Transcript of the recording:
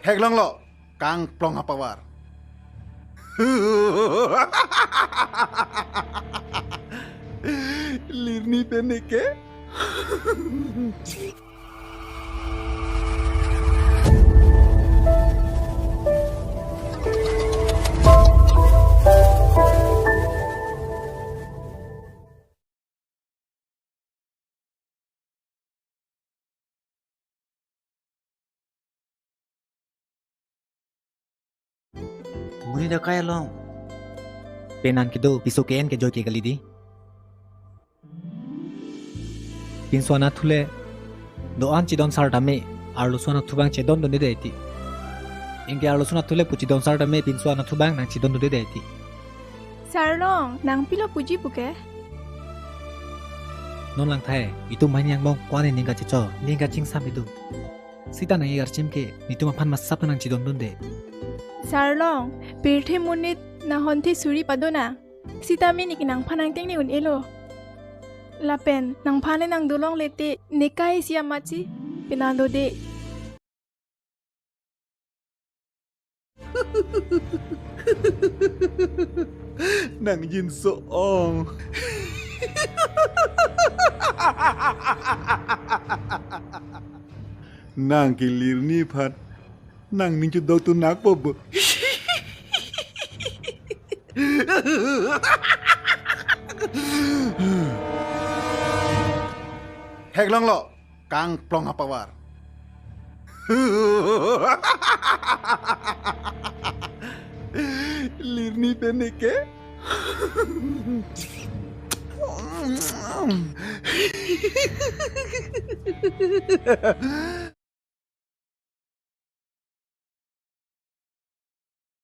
Heglang lo, kang plong apa war? Lirni pendek ke? Muni da kaya long. Penan kido pisuken ke joy ke galidi. Pinswana thule doan chidon sar dame arluswana thubang chedon donde deiti. Inge arluswana thule puchidon sar dame pinswana thubang nang chidon donde deiti. Sarlong, nang pilo puji buke? Non lang thae itu manyang mong kwane ninga chicho ninga chingsam itu. Sita nang igar chimke nitu mapan masap nang chidon donde. Sarlong, birthe munit na honte suri padona. Sita mini kinang panang tingni un elo. Lapen, nang pane nang dolong lete nekai siya machi pinando de. Nang Jin Soong. Nang kilir ni phat. Nang ning chudok tu nak bobo. Heglang lo, kang plong apa war? Lirni pendek ke?